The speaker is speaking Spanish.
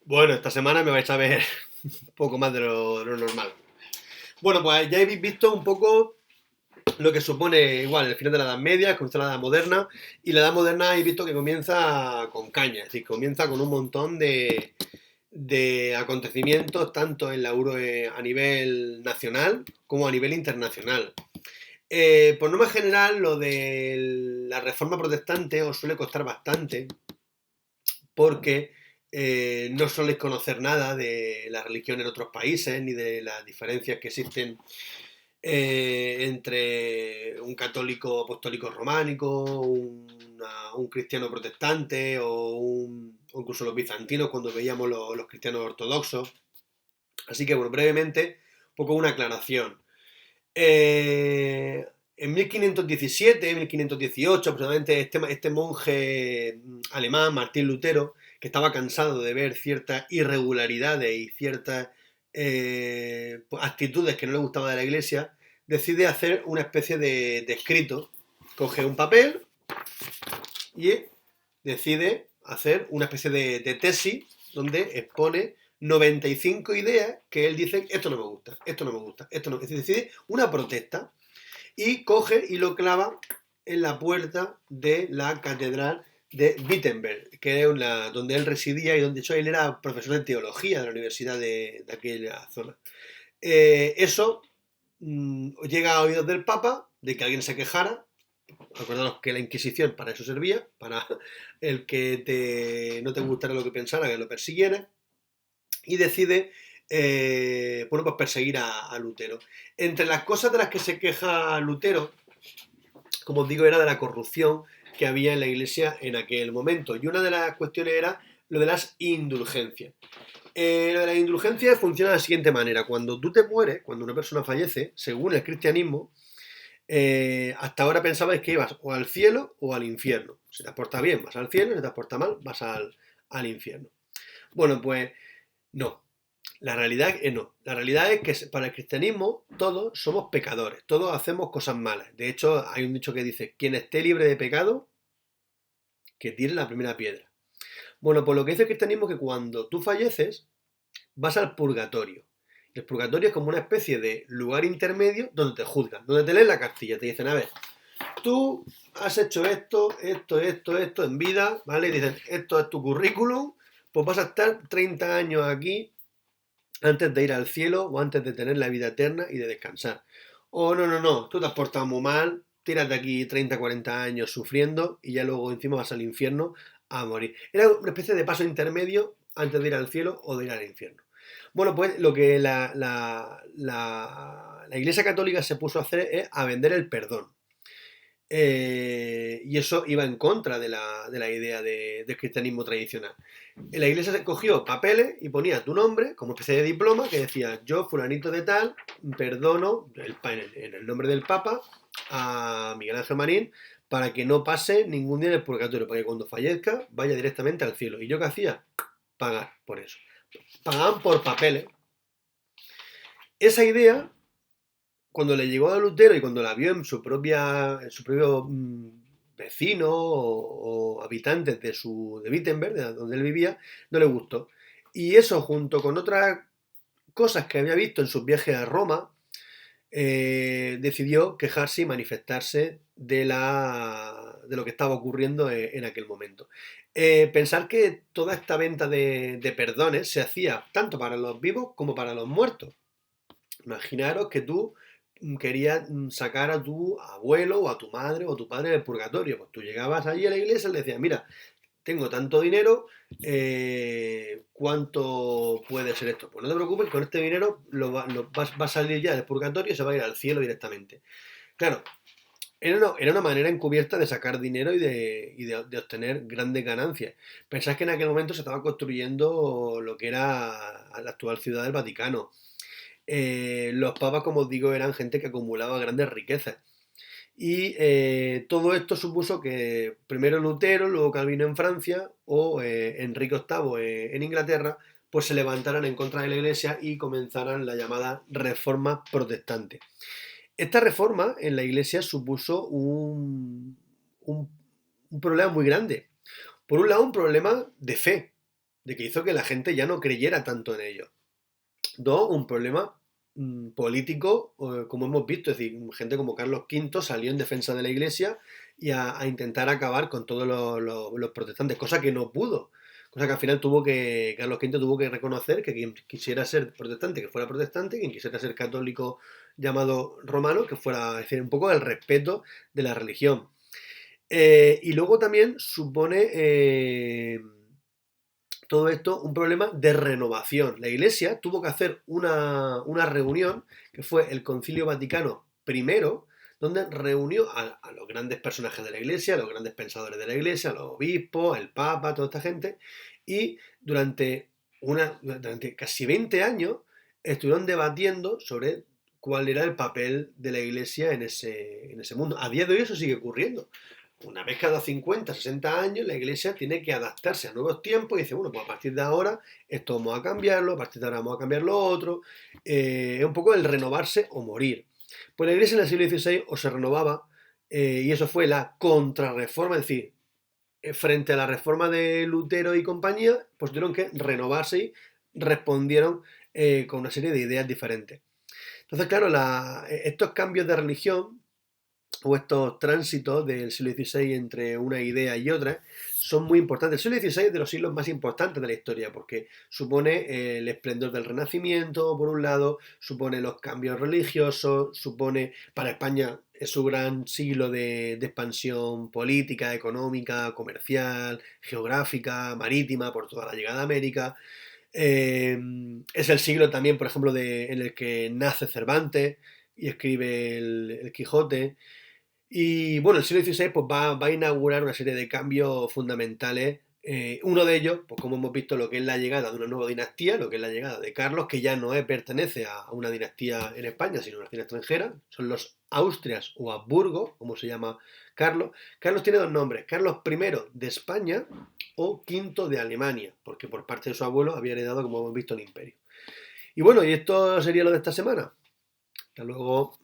Bueno, esta semana me vais a ver un poco más de lo normal. Bueno, pues ya habéis visto un poco lo que supone igual el final de la Edad Media, comienza la Edad Moderna, y la Edad Moderna habéis visto que comienza con caña, es decir, comienza con un montón de acontecimientos, tanto en la Euro a nivel nacional como a nivel internacional. Por norma general, lo de la reforma protestante os suele costar bastante, porque no soléis conocer nada de la religión en otros países, ni de las diferencias que existen entre un católico apostólico románico, un cristiano protestante o incluso los bizantinos cuando veíamos los cristianos ortodoxos. Así que, bueno, brevemente, un poco una aclaración. En 1517, 1518 aproximadamente, este monje alemán, Martín Lutero, que estaba cansado de ver ciertas irregularidades y ciertas actitudes que no le gustaban de la iglesia, decide hacer una especie de escrito. Coge un papel y decide hacer una especie de tesis donde expone 95 ideas que él dice, esto no me gusta, esto no me gusta, esto no. Es decir, decide una protesta y coge y lo clava en la puerta de la catedral de Wittenberg, que es donde él residía y donde de hecho él era profesor de teología de la universidad de aquella zona. Eso llega a oídos del Papa de que alguien se quejara. Acordaros que la Inquisición para eso servía, para el que no te gustara lo que pensara, que lo persiguiera, y decide bueno, pues perseguir a Lutero. Entre las cosas de las que se queja Lutero, como os digo, era de la corrupción que había en la iglesia en aquel momento. Y una de las cuestiones era lo de las indulgencias. Lo de las indulgencias funciona de la siguiente manera. Cuando tú te mueres, cuando una persona fallece, según el cristianismo, hasta ahora pensabais que ibas o al cielo o al infierno. Si te has portado bien, vas al cielo, si te has portado mal, vas al infierno. Bueno, pues no. La realidad es no. La realidad es que para el cristianismo todos somos pecadores, todos hacemos cosas malas. De hecho, hay un dicho que dice, quien esté libre de pecado, que tire la primera piedra. Bueno, pues lo que dice el cristianismo es que cuando tú falleces, vas al purgatorio. Y el purgatorio es como una especie de lugar intermedio donde te juzgan, donde te leen la cartilla, te dicen, a ver, tú has hecho esto en vida, ¿vale? Y dicen, esto es tu currículum, pues vas a estar 30 años aquí antes de ir al cielo o antes de tener la vida eterna y de descansar. O no, no, no, tú te has portado muy mal, tírate aquí 30, 40 años sufriendo y ya luego encima vas al infierno a morir. Era una especie de paso intermedio antes de ir al cielo o de ir al infierno. Bueno, pues lo que la Iglesia Católica se puso a hacer es a vender el perdón. Y eso iba en contra de la idea del cristianismo tradicional. La iglesia se cogió papeles y ponía tu nombre como especie de diploma que decía yo, fulanito de tal, perdono en el nombre del Papa a Miguel Ángel Marín para que no pase ningún día en el purgatorio, para que cuando fallezca vaya directamente al cielo. ¿Y yo qué hacía? Pagar por eso. Pagaban por papeles. Esa idea cuando le llegó a Lutero y cuando la vio en su propio vecino o habitantes de Wittenberg, de donde él vivía, no le gustó. Y eso, junto con otras cosas que había visto en sus viajes a Roma, decidió quejarse y manifestarse de lo que estaba ocurriendo en aquel momento. Pensar que toda esta venta de perdones se hacía tanto para los vivos como para los muertos. Imaginaros que tú querías sacar a tu abuelo o a tu madre o a tu padre del purgatorio. Pues tú llegabas allí a la iglesia y le decías, mira, tengo tanto dinero, ¿cuánto puede ser esto? Pues no te preocupes, con este dinero va a salir ya del purgatorio y se va a ir al cielo directamente. Claro, era una manera encubierta de sacar dinero y de obtener grandes ganancias. Pensás que en aquel momento se estaba construyendo lo que era la actual ciudad del Vaticano. Los papas, como os digo, eran gente que acumulaba grandes riquezas. Y todo esto supuso que primero Lutero, luego Calvino en Francia o Enrique VIII en Inglaterra, pues se levantaran en contra de la Iglesia y comenzaran la llamada Reforma Protestante. Esta reforma en la Iglesia supuso un problema muy grande. Por un lado, un problema de fe, de que hizo que la gente ya no creyera tanto en ellos. Dos, un problema político, como hemos visto, es decir, gente como Carlos V salió en defensa de la Iglesia y a intentar acabar con todos los protestantes, cosa que no pudo. Cosa que al final Carlos V tuvo que reconocer que quien quisiera ser protestante, que fuera protestante, quien quisiera ser católico llamado romano, que fuera, es decir, un poco el respeto de la religión. Y luego también supone todo esto un problema de renovación. La Iglesia tuvo que hacer una reunión, que fue el Concilio Vaticano I, donde reunió a los grandes personajes de la Iglesia, a los grandes pensadores de la Iglesia, a los obispos, el Papa, toda esta gente, y durante casi 20 años estuvieron debatiendo sobre cuál era el papel de la Iglesia en ese mundo. A día de hoy eso sigue ocurriendo. Una vez cada 50, 60 años, la Iglesia tiene que adaptarse a nuevos tiempos y dice, bueno, pues a partir de ahora esto vamos a cambiarlo, a partir de ahora vamos a cambiar lo otro. Es un poco el renovarse o morir. Pues la Iglesia en el siglo XVI o se renovaba, y eso fue la contrarreforma, es decir, frente a la reforma de Lutero y compañía, pues tuvieron que renovarse y respondieron con una serie de ideas diferentes. Entonces, claro, estos cambios de religión o estos tránsitos del siglo XVI entre una idea y otra son muy importantes. El siglo XVI es de los siglos más importantes de la historia porque supone el esplendor del Renacimiento, por un lado, supone los cambios religiosos, supone, para España, es su gran siglo de expansión política, económica, comercial, geográfica, marítima, por toda la llegada a América. Es el siglo también, por ejemplo, en el que nace Cervantes y escribe el Quijote. Y bueno, el siglo XVI pues, va a inaugurar una serie de cambios fundamentales. Uno de ellos, pues como hemos visto, lo que es la llegada de una nueva dinastía, lo que es la llegada de Carlos, que ya no pertenece a una dinastía en España, sino a una dinastía extranjera. Son los Austrias o Habsburgo, como se llama Carlos. Carlos tiene dos nombres, Carlos I de España o V de Alemania, porque por parte de su abuelo había heredado, como hemos visto, el imperio. Y bueno, y esto sería lo de esta semana. Hasta luego.